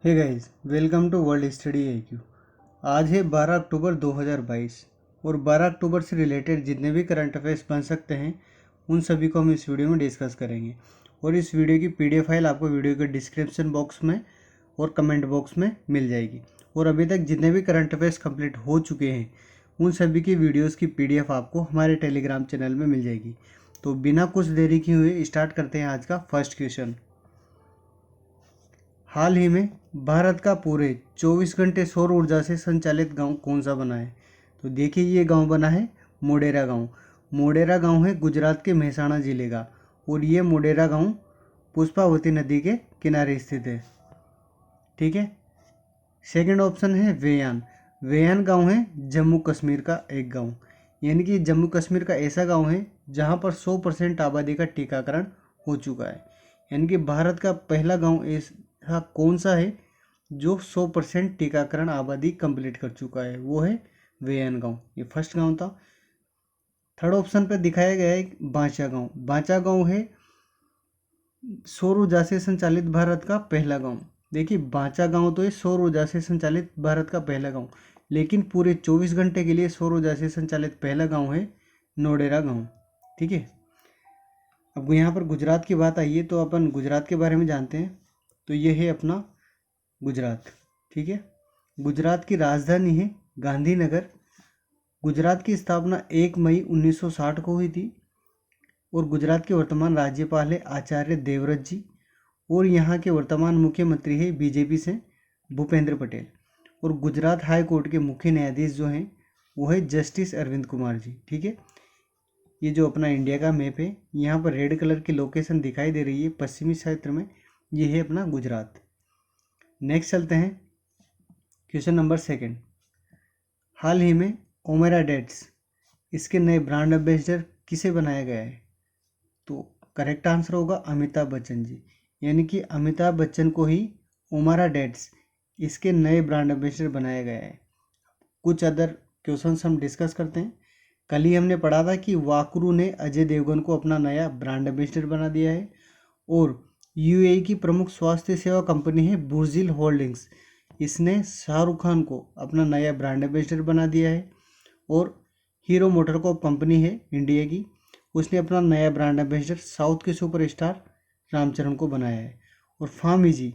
Hey guys, welcome to world study IQ. आज है 12 अक्टूबर 2022 और 12 अक्टूबर से रिलेटेड जितने भी करंट अफेयर्स बन सकते हैं उन सभी को हम इस वीडियो में डिस्कस करेंगे। और इस वीडियो की पीडीएफ फाइल आपको वीडियो के डिस्क्रिप्शन बॉक्स में और कमेंट बॉक्स में मिल जाएगी। और अभी तक जितने भी करंट अफेयर्स कंप्लीट हो चुके हैं उन सभी की वीडियोज़ की पीडीएफ आपको हमारे टेलीग्राम चैनल में मिल जाएगी। तो बिना कुछ देरी किए हुए स्टार्ट करते हैं आज का फर्स्ट क्वेश्चन। हाल ही में भारत का पूरे 24 घंटे सौर ऊर्जा से संचालित गांव कौन सा बना है? तो देखिए, ये गांव बना है मोढेरा गांव। मोढेरा गांव है गुजरात के मेहसाणा जिले का और ये मोढेरा गांव पुष्पावती नदी के किनारे स्थित है। ठीक है। सेकंड ऑप्शन है वेयान। वेयान गांव है जम्मू कश्मीर का एक गांव, यानी कि जम्मू कश्मीर का ऐसा गांव है जहां पर 100% आबादी का टीकाकरण हो चुका है। यानी कि भारत का पहला गांव ऐसा कौन सा है जो 100% टीकाकरण आबादी कंप्लीट कर चुका है? वो है वेयान गांव। ये फर्स्ट गांव था। थर्ड ऑप्शन पे दिखाया गया है बांचा गांव। बांचा गांव है सौर ऊर्जा से संचालित भारत का पहला गांव। देखिए, बांचा गांव तो ये सौर ऊर्जा से संचालित भारत का पहला गांव, लेकिन पूरे 24 घंटे के लिए सौर ऊर्जा से संचालित पहला गांव है नोडेरा गांव। ठीक है। अब यहाँ पर गुजरात की बात आई है तो अपन गुजरात के बारे में जानते हैं। तो ये है अपना गुजरात। ठीक है। गुजरात की राजधानी है गांधीनगर। गुजरात की स्थापना 1 मई 1960 को हुई थी और गुजरात के वर्तमान राज्यपाल है आचार्य देवव्रत जी और यहाँ के वर्तमान मुख्यमंत्री है बीजेपी से भूपेंद्र पटेल। और गुजरात हाई कोर्ट के मुख्य न्यायाधीश जो हैं वो है जस्टिस अरविंद कुमार जी। ठीक है। ये जो अपना इंडिया का मैप है, यहाँ पर रेड कलर की लोकेशन दिखाई दे रही है पश्चिमी क्षेत्र में, ये है अपना गुजरात। नेक्स्ट चलते हैं क्वेश्चन नंबर सेकंड। हाल ही में ओमेरा डेट्स इसके नए ब्रांड एम्बेसडर किसे बनाया गया है? तो करेक्ट आंसर होगा अमिताभ बच्चन जी। यानी कि अमिताभ बच्चन को ही ओमेरा डेट्स इसके नए ब्रांड एम्बेसडर बनाया गया है। कुछ अदर क्वेश्चंस हम डिस्कस करते हैं। कल ही हमने पढ़ा था कि वाकरू ने अजय देवगन को अपना नया ब्रांड एम्बेसडर बना दिया है और यूएई की प्रमुख स्वास्थ्य सेवा कंपनी है बुर्जिल होल्डिंग्स, इसने शाहरुख खान को अपना नया ब्रांड एम्बेसडर बना दिया है। और हीरो मोटरकॉप कंपनी है इंडिया की, उसने अपना नया ब्रांड एम्बेसडर साउथ के सुपरस्टार रामचरण को बनाया है। और फार्मिजी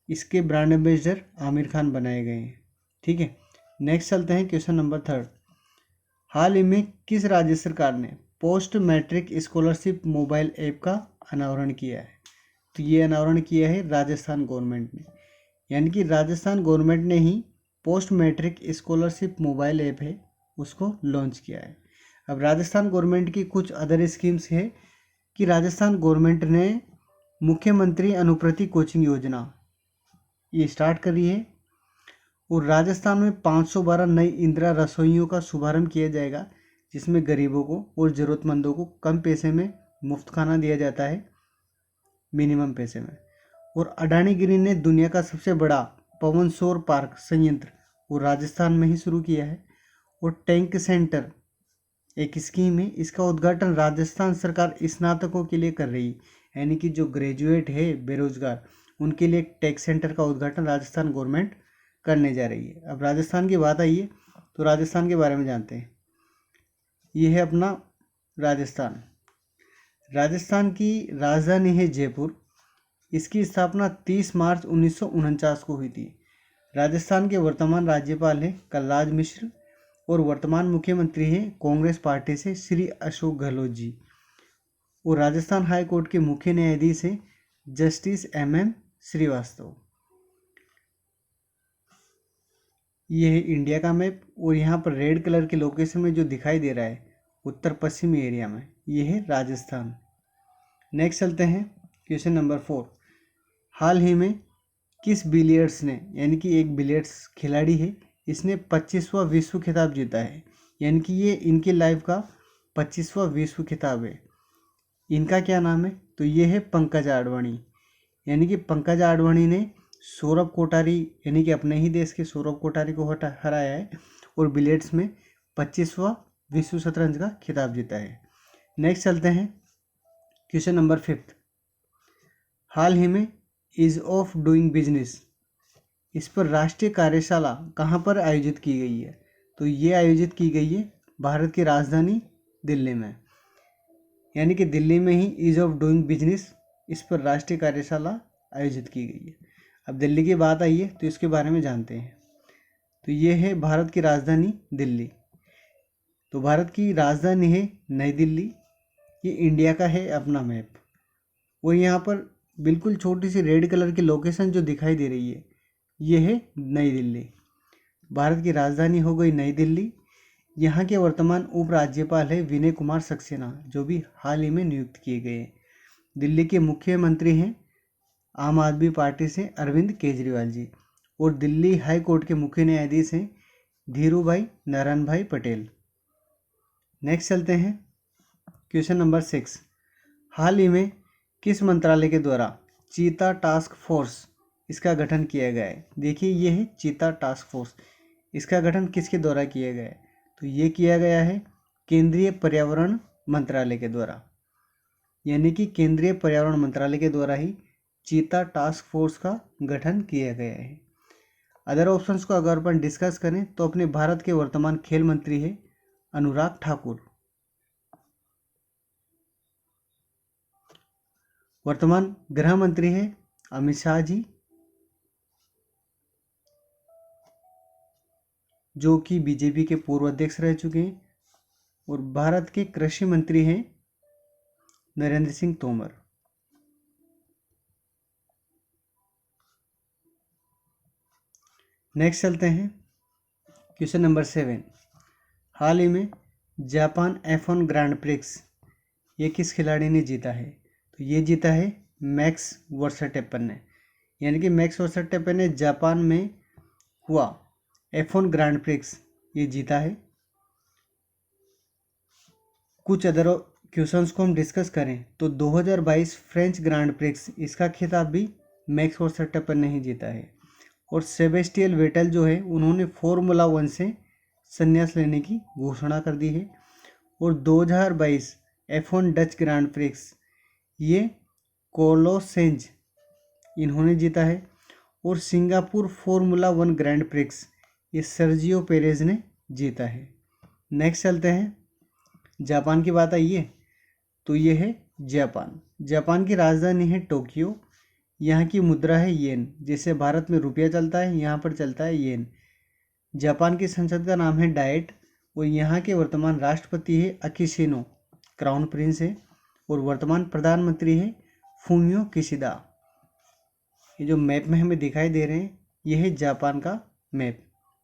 इसके ब्रांड एम्बेसडर आमिर खान बनाए गए हैं। ठीक है। नेक्स्ट चलते हैं क्वेश्चन नंबर थर्ड। हाल ही में किस राज्य सरकार ने post matric scholarship mobile app का अनावरण किया है? तो ये अनावरण किया है राजस्थान गवर्नमेंट ने। यानी कि राजस्थान गवर्नमेंट ने ही post matric scholarship mobile app है उसको लॉन्च किया है। अब राजस्थान गवर्नमेंट की कुछ अदर स्कीम्स है कि राजस्थान गवर्नमेंट ने मुख्यमंत्री अनुप्रति कोचिंग योजना ये स्टार्ट करी है और राजस्थान में 512 नई इंदिरा रसोइयों का शुभारंभ किया जाएगा, जिसमें गरीबों को और ज़रूरतमंदों को कम पैसे में मुफ्त खाना दिया जाता है, मिनिमम पैसे में। और अडानी गिरी ने दुनिया का सबसे बड़ा पवन सौर पार्क संयंत्र वो राजस्थान में ही शुरू किया है। और टैंक सेंटर एक स्कीम है, इसका उद्घाटन राजस्थान सरकार स्नातकों के लिए कर रही है। यानी कि जो ग्रेजुएट है बेरोजगार उनके लिए टैंक सेंटर का उद्घाटन राजस्थान गवर्नमेंट करने जा रही है। अब राजस्थान की बात आई है तो राजस्थान के बारे में जानते हैं। ये है अपना राजस्थान। राजस्थान की राजधानी है जयपुर। इसकी स्थापना 30 मार्च 1949 को हुई थी। राजस्थान के वर्तमान राज्यपाल हैं कलराज मिश्र और वर्तमान मुख्यमंत्री हैं कांग्रेस पार्टी से श्री अशोक गहलोत जी। और राजस्थान हाई कोर्ट के मुख्य न्यायाधीश हैं जस्टिस MM श्रीवास्तव। ये है इंडिया का मैप और यहाँ पर रेड कलर के लोकेशन में जो दिखाई दे रहा है उत्तर पश्चिमी एरिया में, ये है राजस्थान। नेक्स्ट चलते हैं क्वेश्चन नंबर 4। हाल ही में किस बिलियर्ड्स ने, यानी कि एक बिलियर्ड्स खिलाड़ी है, इसने 25वां विश्व खिताब जीता है? यानी कि ये इनके लाइफ का 25वां विश्व खिताब है। इनका क्या नाम है? तो ये है पंकज आडवाणी। यानी कि पंकज आडवाणी ने सौरभ कोठारी यानी कि अपने ही देश के सौरभ कोठारी को हराया है और बिलियर्ड्स में 25वां विश्व शतरंज का खिताब जीता है। नेक्स्ट चलते हैं क्वेश्चन नंबर 5। हाल ही में ईज ऑफ डूइंग बिजनेस, इस पर राष्ट्रीय कार्यशाला कहाँ पर आयोजित की गई है? तो ये आयोजित की गई है भारत की राजधानी दिल्ली में, यानी कि दिल्ली में ही ईज ऑफ डूइंग बिजनेस इस पर राष्ट्रीय कार्यशाला आयोजित की गई है। अब दिल्ली की बात आई है तो इसके बारे में जानते हैं। तो ये है भारत की राजधानी दिल्ली। तो भारत की राजधानी है नई दिल्ली। ये इंडिया का है अपना मैप। और यहाँ पर बिल्कुल छोटी सी रेड कलर की लोकेशन जो दिखाई दे रही है, ये है नई दिल्ली। भारत की राजधानी हो गई नई दिल्ली। यहाँ के वर्तमान उपराज्यपाल है विनय कुमार सक्सेना, जो भी हाल ही में नियुक्त किए गए हैं। दिल्ली के मुख्यमंत्री हैं आम आदमी पार्टी से अरविंद केजरीवाल जी। और दिल्ली हाई कोर्ट के मुख्य न्यायाधीश हैं धीरूभाई नारायण भाई पटेल। नेक्स्ट चलते हैं क्वेश्चन नंबर 6। हाल ही में किस मंत्रालय के द्वारा चीता टास्क फोर्स इसका गठन किया गया है? देखिए ये है चीता टास्क फोर्स। इसका गठन किसके द्वारा किया गया है? तो ये किया गया है केंद्रीय पर्यावरण मंत्रालय के द्वारा, यानी कि केंद्रीय पर्यावरण मंत्रालय के द्वारा ही चीता टास्क फोर्स का गठन किया गया है। अदर ऑप्शंस को अगर अपन डिस्कस करें तो अपने भारत के वर्तमान खेल मंत्री है अनुराग ठाकुर। वर्तमान गृह मंत्री है अमित शाह जी, जो कि बीजेपी के पूर्व अध्यक्ष रह चुके हैं। और भारत के कृषि मंत्री हैं नरेंद्र सिंह तोमर। नेक्स्ट चलते हैं क्वेश्चन नंबर 7। हाल ही में जापान F1 ग्रैंड प्रिक्स ये किस खिलाड़ी ने जीता है? तो ये जीता है मैक्स वर्स्टैपेन ने, यानी कि मैक्स वर्स्टैपेन ने जापान में हुआ F1 ग्रैंड प्रिक्स ये जीता है। कुछ अदर क्वेश्चंस को हम डिस्कस करें तो 2022 फ्रेंच ग्रैंड प्रिक्स इसका खिताब भी मैक्स वर्स्टैपेन ने ही जीता है। और सेबेस्टियन वेटेल जो है उन्होंने फॉर्मूला 1 से संन्यास लेने की घोषणा कर दी है। और 2022 F1 डच ग्रैंड प्रिक्स ये कोलोसेंज इन्होंने जीता है। और सिंगापुर फॉर्मूला 1 ग्रैंड प्रिक्स ये सर्जियो पेरेज ने जीता है। नेक्स्ट चलते हैं, जापान की बात आई है तो ये है जापान। जापान की राजधानी है टोक्यो। यहाँ की मुद्रा है येन, जैसे भारत में रुपया चलता है यहाँ पर चलता है येन। जापान की संसद का नाम है डाइट। और यहाँ के वर्तमान राष्ट्रपति है अकिशिनो, क्राउन प्रिंस है। और वर्तमान प्रधानमंत्री है फूमियो किशिदा। ये जो मैप में हमें दिखाई दे रहे हैं ये है जापान का मैप।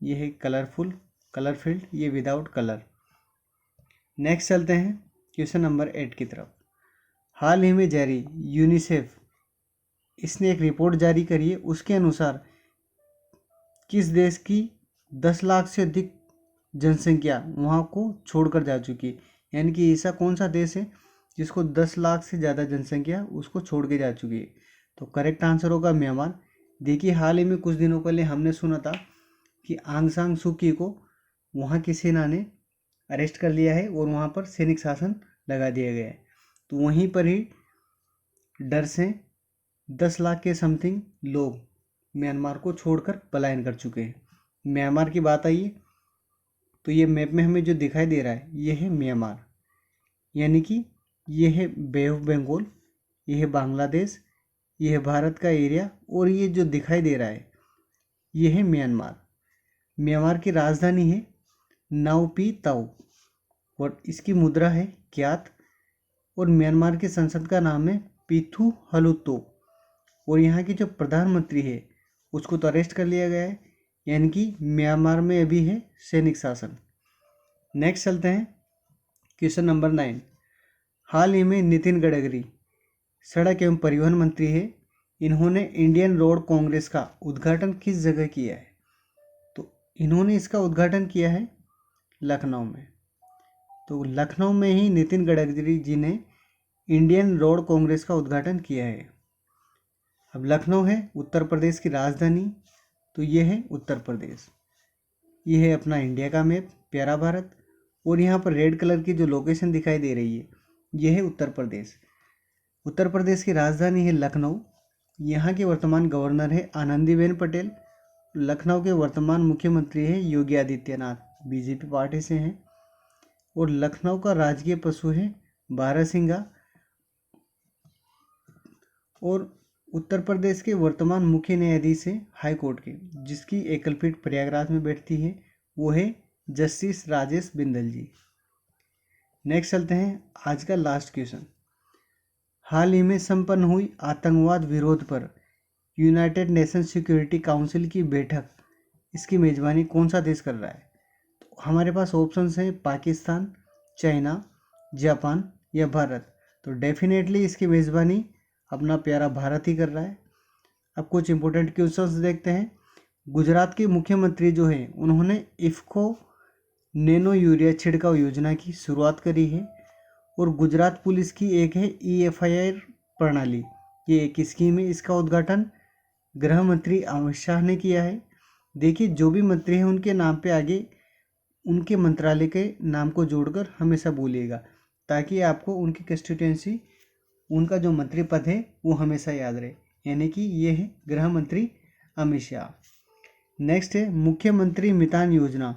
ये है कलरफुल, कलर फील्ड, ये विदाउट कलर। नेक्स्ट चलते हैं क्वेश्चन नंबर 8 की तरफ। हाल ही में जारी यूनिसेफ इसने एक रिपोर्ट जारी करी है, उसके अनुसार किस देश की 10 लाख से अधिक जनसंख्या वहाँ को छोड़कर जा चुकी है? यानी कि ऐसा कौन सा देश है जिसको 10 लाख से ज़्यादा जनसंख्या उसको छोड़ के जा चुकी है? तो करेक्ट आंसर होगा म्यांमार। देखिए हाल ही में कुछ दिनों पहले हमने सुना था कि आंग सान सू की को वहाँ की सेना ने अरेस्ट कर लिया है और वहाँ पर सैनिक शासन लगा दिया गया है। तो वहीं पर ही डर से 10 लाख के समथिंग लोग म्यांमार को छोड़कर पलायन कर चुके हैं। म्यांमार की बात आई तो ये मैप में हमें जो दिखाई दे रहा है ये है म्यांमार, यानी कि ये है बे ऑफ बंगाल, ये है बांग्लादेश, ये है भारत का एरिया। और ये जो दिखाई दे रहा है ये है म्यांमार। म्यांमार की राजधानी है नाउपी ताऊ और इसकी मुद्रा है क्यात। और म्यांमार की संसद का नाम है पीथू हलुतो। और यहाँ की जो प्रधानमंत्री है उसको तो अरेस्ट कर लिया गया है, यानी कि म्यांमार में अभी है सैनिक शासन। नेक्स्ट चलते हैं क्वेश्चन नंबर 9। हाल ही में नितिन गडकरी सड़क एवं परिवहन मंत्री है, इन्होंने इंडियन रोड कांग्रेस का उद्घाटन किस जगह किया है? तो इन्होंने इसका उद्घाटन किया है लखनऊ में। तो लखनऊ में ही नितिन गडकरी जी ने इंडियन रोड कांग्रेस का उद्घाटन किया है। अब लखनऊ है उत्तर प्रदेश की राजधानी, तो ये है उत्तर प्रदेश। ये है अपना इंडिया का मैप प्यारा भारत। और यहाँ पर रेड कलर की जो लोकेशन दिखाई दे रही है ये है उत्तर प्रदेश। उत्तर प्रदेश की राजधानी है लखनऊ। यहाँ के वर्तमान गवर्नर है आनंदीबेन पटेल। लखनऊ के वर्तमान मुख्यमंत्री है योगी आदित्यनाथ, बीजेपी पार्टी से हैं। और लखनऊ का राजकीय पशु है बारहसिंगा। और उत्तर प्रदेश के वर्तमान मुख्य न्यायाधीश हैं हाई कोर्ट के, जिसकी एकल पीठ प्रयागराज में बैठती है, वो है जस्टिस राजेश बिंदल जी। नेक्स्ट चलते हैं आज का लास्ट क्वेश्चन। हाल ही में संपन्न हुई आतंकवाद विरोध पर यूनाइटेड नेशन सिक्योरिटी काउंसिल की बैठक, इसकी मेजबानी कौन सा देश कर रहा है? तो हमारे पास ऑप्शंस हैं पाकिस्तान, चाइना, जापान या भारत। तो डेफिनेटली इसकी मेजबानी अपना प्यारा भारत ही कर रहा है। अब कुछ इंपॉर्टेंट क्वेश्चंस देखते हैं। गुजरात के मुख्यमंत्री जो हैं उन्होंने इफ्को नैनो यूरिया छिड़काव योजना की शुरुआत करी है। और गुजरात पुलिस की एक है EFIR प्रणाली, ये एक स्कीम है, इसका उद्घाटन गृह मंत्री अमित शाह ने किया है। देखिए जो भी मंत्री हैं उनके नाम पे आगे उनके मंत्रालय के नाम को जोड़कर हमेशा बोलिएगा, ताकि आपको उनकी कंस्टिट्यूएंसी, उनका जो मंत्री पद है वो हमेशा याद रहे। यानी कि ये है गृह मंत्री अमित शाह। नेक्स्ट है मुख्यमंत्री मितान योजना,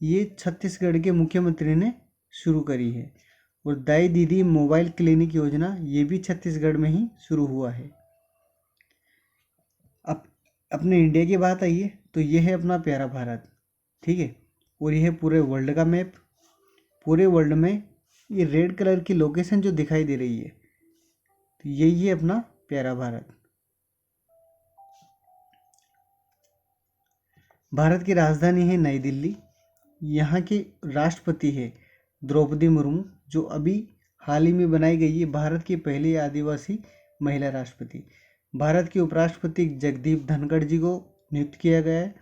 ये छत्तीसगढ़ के मुख्यमंत्री ने शुरू करी है। और दाई दीदी मोबाइल क्लिनिक योजना, ये भी छत्तीसगढ़ में ही शुरू हुआ है। अब अपने इंडिया की बात आई है तो ये है अपना प्यारा भारत, ठीक है। और ये है पूरे वर्ल्ड का मैप। पूरे वर्ल्ड में ये रेड कलर की लोकेशन जो दिखाई दे रही है, तो यही है अपना प्यारा भारत। भारत की राजधानी है नई दिल्ली। यहाँ के राष्ट्रपति है द्रौपदी मुर्मू, जो अभी हाल ही में बनाई गई है भारत की पहली आदिवासी महिला राष्ट्रपति। भारत के उपराष्ट्रपति जगदीप धनखड़ जी को नियुक्त किया गया है।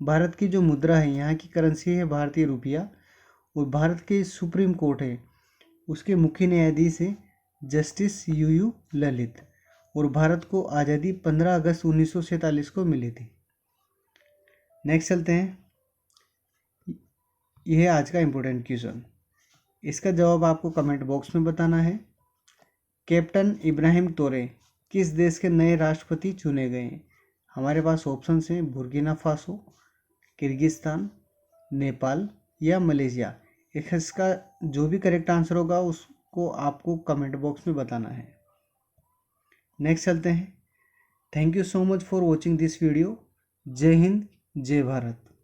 भारत की जो मुद्रा है, यहाँ की करेंसी है भारतीय रुपया। और भारत के सुप्रीम कोर्ट है, उसके मुख्य न्यायाधीश हैं जस्टिस UU ललित। और भारत को आज़ादी 15 अगस्त 1947 को मिली थी। नेक्स्ट चलते हैं, यह है आज का इम्पोर्टेंट क्वेश्चन। इसका जवाब आपको कमेंट बॉक्स में बताना है। कैप्टन इब्राहिम तोरे किस देश के नए राष्ट्रपति चुने गए हैं? हमारे पास ऑप्शंस हैं बुर्किना फासो, किर्गिस्तान, नेपाल या मलेशिया। इसका जो भी करेक्ट आंसर होगा उसको आपको कमेंट बॉक्स में बताना है। नेक्स्ट चलते हैं। Thank you so much for watching this video. जय हिंद, जय भारत।